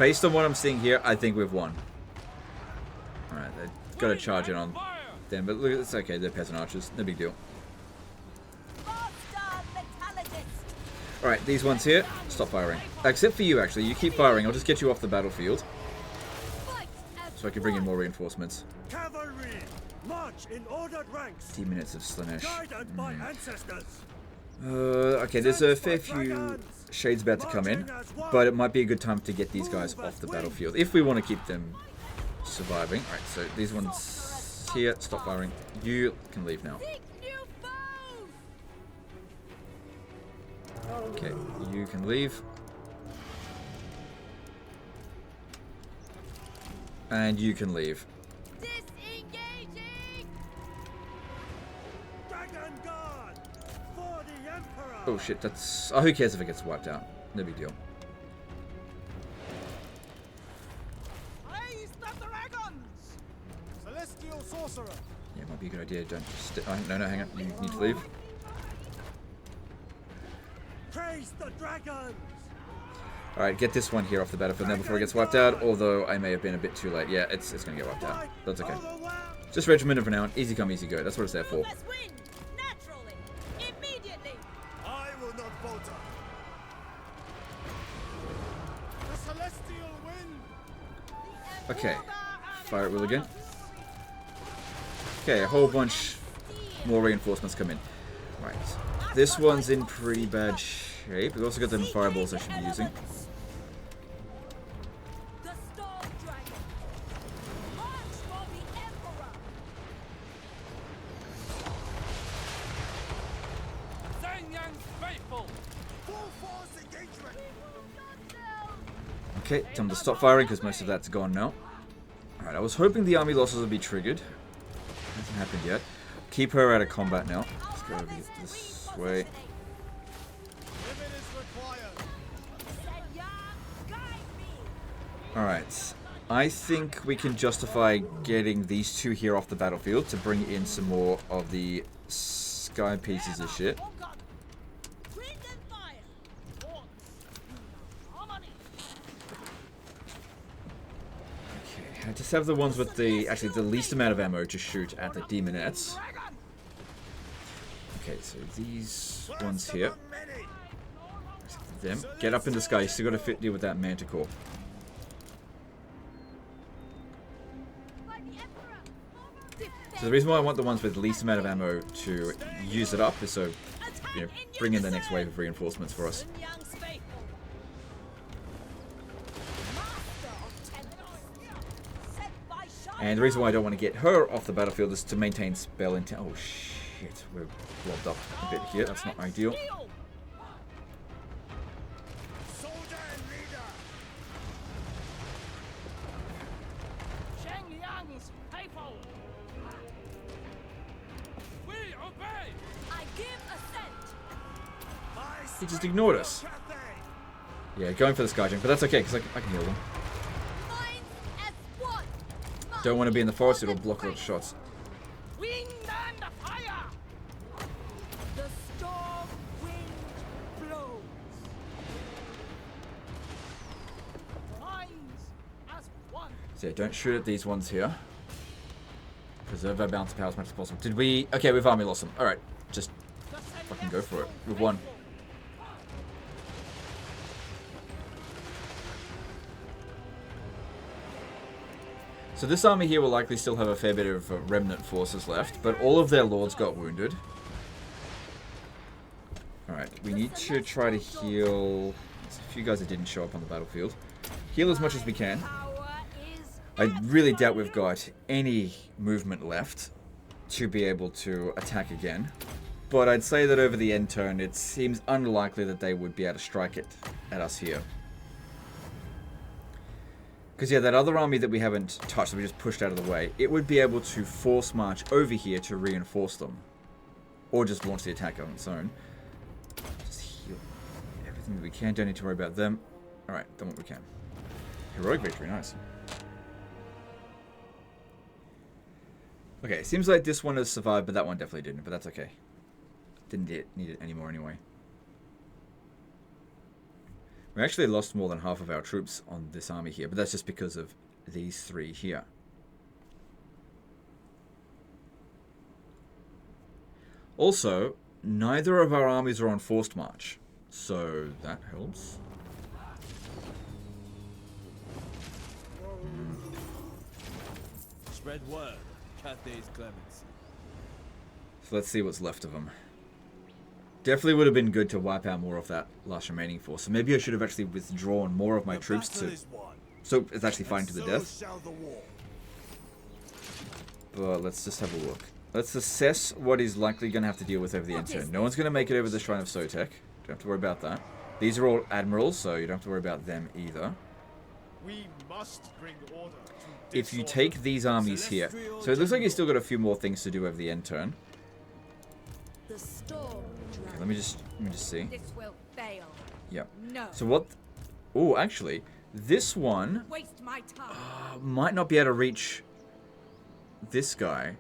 based on what I'm seeing here, I think we've won. Alright, they've got to charge in on them, but look, it's okay, they're peasant archers, no big deal. Alright, these ones here, stop firing. Except for you, actually, you keep firing, I'll just get you off the battlefield. So I can bring in more reinforcements. Cavalry, march in ordered ranks. 10 minutes of Slanesh. Guided by ancestors. Okay, there's a fair few shades about to come in, but it might be a good time to get these guys off the battlefield if we want to keep them surviving. Alright, so these ones here, stop firing. You can leave now. Okay, you can leave. And you can leave. Dragon Guard for the Emperor. Oh shit, that's... Oh, who cares if it gets wiped out? No big deal. Raise the dragons! Celestial sorcerer. Yeah, might be a good idea. Don't... no, hang on. You need to leave. Praise the dragons. Alright, get this one here off the battlefield now before it gets wiped out, although I may have been a bit too late. Yeah, it's going to get wiped out. That's okay. Just regimented for now. Easy come, easy go. That's what it's there for. Let's win! Naturally! Immediately! I will not falter. The celestial wind! Okay. Fire at will again. Okay, a whole bunch more reinforcements come in. Right. This one's in pretty bad shape. We've also got them fireballs I should be using. The Storm Dragon! March for the Emperor! Zhanyang's faithful! Full force engagement. Okay, time to stop firing because most of that's gone now. Alright, I was hoping the army losses would be triggered. Hasn't happened yet. Keep her out of combat now. Let's go over this way. If it is required. Alright. I think we can justify getting these two here off the battlefield to bring in some more of the sky pieces of shit. Okay, I just have the ones with the, actually the least amount of ammo to shoot at the demonettes. Okay, so these ones here. Them. Get up in the sky, you still gotta deal with that manticore. So the reason why I want the ones with the least amount of ammo to use it up is so, you know, bring in the next wave of reinforcements for us. And the reason why I don't want to get her off the battlefield is to maintain spell intent. Oh shit, we're blobbed up a bit here. That's not ideal. Soldier and leader. Zhanyang's faithful! We obey! I give assent. He just ignored us. Yeah, going for the Skyjunk, but that's okay because I can heal them. Minds as one. Don't want to be in the forest, it'll block all the shots. Wind and fire! The storm wind blows. Minds as one! So yeah, don't shoot at these ones here. Preserve our bounce power as much as possible. Did we... Okay, we've army lost them. Alright, just fucking go for it. We've won. So this army here will likely still have a fair bit of remnant forces left, but all of their lords got wounded. Alright, we need to try to heal... There's a few guys that didn't show up on the battlefield. Heal as much as we can. I really doubt we've got any movement left to be able to attack again. But I'd say that over the end turn, it seems unlikely that they would be able to strike it at us here. Because, yeah, that other army that we haven't touched, that we just pushed out of the way, it would be able to force march over here to reinforce them. Or just launch the attack on its own. Just heal everything that we can. Don't need to worry about them. Alright, done what we can. Heroic victory, nice. Okay, seems like this one has survived, but that one definitely didn't, but that's okay. Didn't need it anymore anyway. We actually lost more than half of our troops on this army here, but that's just because of these 3 here. Also, neither of our armies are on forced march, so that helps. Spread word. Cathay's clemency. So let's see what's left of them. Definitely would have been good to wipe out more of that last remaining force. So maybe I should have actually withdrawn more of my troops to... So it's actually fighting to the death. But let's just have a look. Let's assess what he's likely going to have to deal with over the end turn. No one's going to make it over the Shrine of Sotek. Don't have to worry about that. These are all admirals, so you don't have to worry about them either. We must bring order to If you take these armies here... So it looks like he's still got a few more things to do over the end turn. The storm. Okay, let me just see. This will fail. Yep. No. So what... Oh, actually, this one Waste my time. might not be able to reach this guy.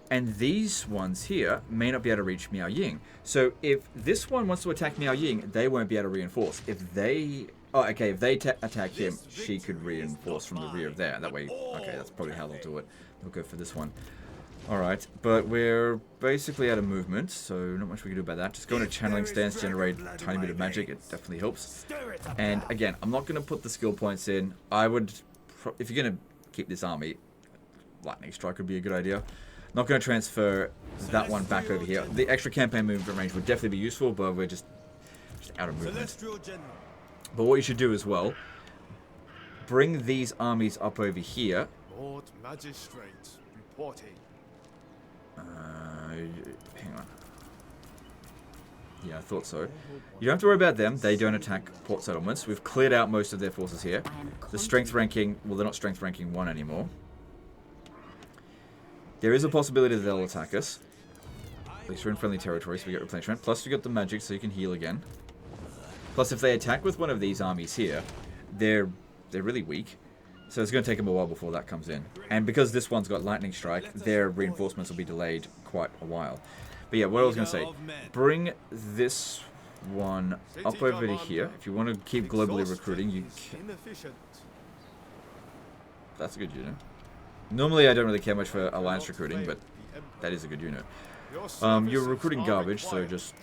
And these ones here may not be able to reach Miao Ying. So if this one wants to attack Miao Ying, they won't be able to reinforce. If they... Oh, okay, if they attack him, she could reinforce from the rear of there. That way... Okay, that's probably how they'll do it. They'll go for this one. Alright, but we're basically out of movement, so not much we can do about that. Just go into channeling stance, generate a tiny bit of magic. It definitely helps. And again, I'm not going to put the skill points in. I would... If you're going to keep this army, Lightning Strike would be a good idea. Not going to transfer that one back over here. The extra campaign movement range would definitely be useful, but we're just out of movement. But what you should do as well, bring these armies up over here. Lord Magistrate reporting. Hang on. Yeah, I thought so. You don't have to worry about them. They don't attack port settlements. We've cleared out most of their forces here. The strength ranking... Well, they're not strength ranking 1 anymore. There is a possibility that they'll attack us. At least we're in friendly territory, so we get replenishment. Plus, we got the magic, so you can heal again. Plus, if they attack with one of these armies here, they're really weak. So it's going to take them a while before that comes in. And because this one's got Lightning Strike, their reinforcements will be delayed quite a while. But yeah, what I was going to say, bring this one up over to here. If you want to keep globally recruiting, you can. That's a good unit. Normally, I don't really care much for alliance recruiting, but that is a good unit. You're recruiting garbage, so just...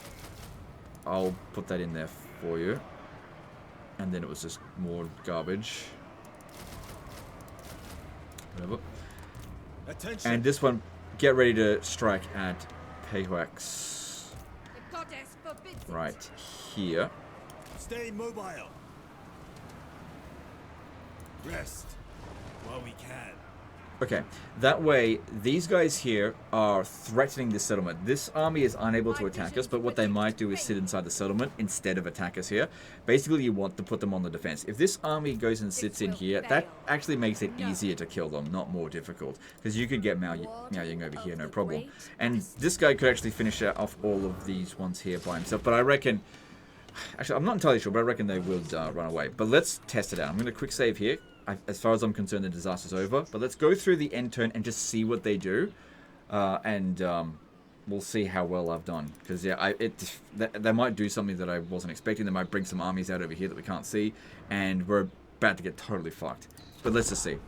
I'll put that in there for you. And then it was just more garbage. Whatever. And this one, get ready to strike at Peihuax. The goddess forbids it. Right here. Stay mobile. Rest while we can. Okay, that way, these guys here are threatening the settlement. This army is unable to attack us, but what they might do is sit inside the settlement instead of attack us here. Basically, you want to put them on the defense. If this army goes and sits in here, that actually makes it easier to kill them, not more difficult. Because you could get Miao Ying over here, no problem. And this guy could actually finish off all of these ones here by himself. But I reckon... Actually, I'm not entirely sure, but I reckon they will run away. But let's test it out. I'm going to quick save here. As far as I'm concerned, the disaster's over. But let's go through the end turn and just see what they do. We'll see how well I've done. Because, yeah, they might do something that I wasn't expecting. They might bring some armies out over here that we can't see. And we're about to get totally fucked. But let's just see.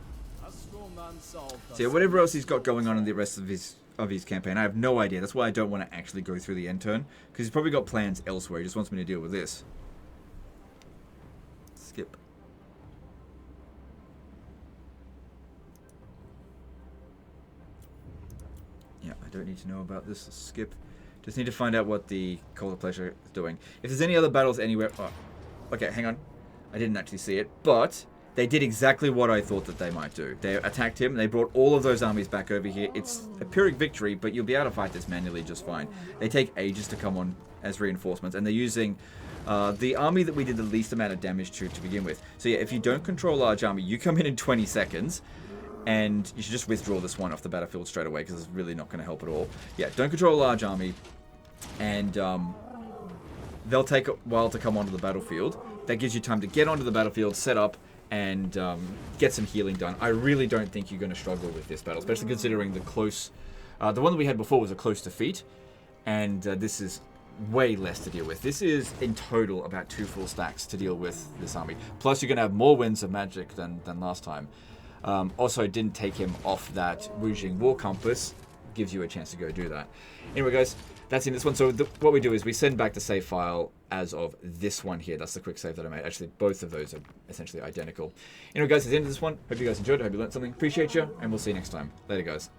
So, yeah, whatever else he's got going on in the rest of his campaign, I have no idea. That's why I don't want to actually go through the end turn. Because he's probably got plans elsewhere. He just wants me to deal with this. Skip. Yeah, I don't need to know about this. Skip. Just need to find out what the Cult of Pleasure is doing. If there's any other battles anywhere... Oh, okay, hang on. I didn't actually see it. But they did exactly what I thought that they might do. They attacked him. They brought all of those armies back over here. It's a Pyrrhic victory, but you'll be able to fight this manually just fine. They take ages to come on as reinforcements. And they're using the army that we did the least amount of damage to begin with. So yeah, if you don't control a large army, you come in 20 seconds... And you should just withdraw this one off the battlefield straight away because it's really not going to help at all. Yeah, don't control a large army. And they'll take a while to come onto the battlefield. That gives you time to get onto the battlefield, set up, and get some healing done. I really don't think you're going to struggle with this battle, especially considering the close... the one that we had before was a close defeat. And this is way less to deal with. This is in total about 2 full stacks to deal with this army. Plus, you're going to have more winds of magic than last time. Also, didn't take him off that Wujing War Compass. Gives you a chance to go do that. Anyway, guys, that's in this one. So what we do is we send back the save file as of this one here. That's the quick save that I made. Actually, both of those are essentially identical. Anyway, guys, that's the end of this one. Hope you guys enjoyed it. Hope you learned something. Appreciate you, and we'll see you next time. Later, guys.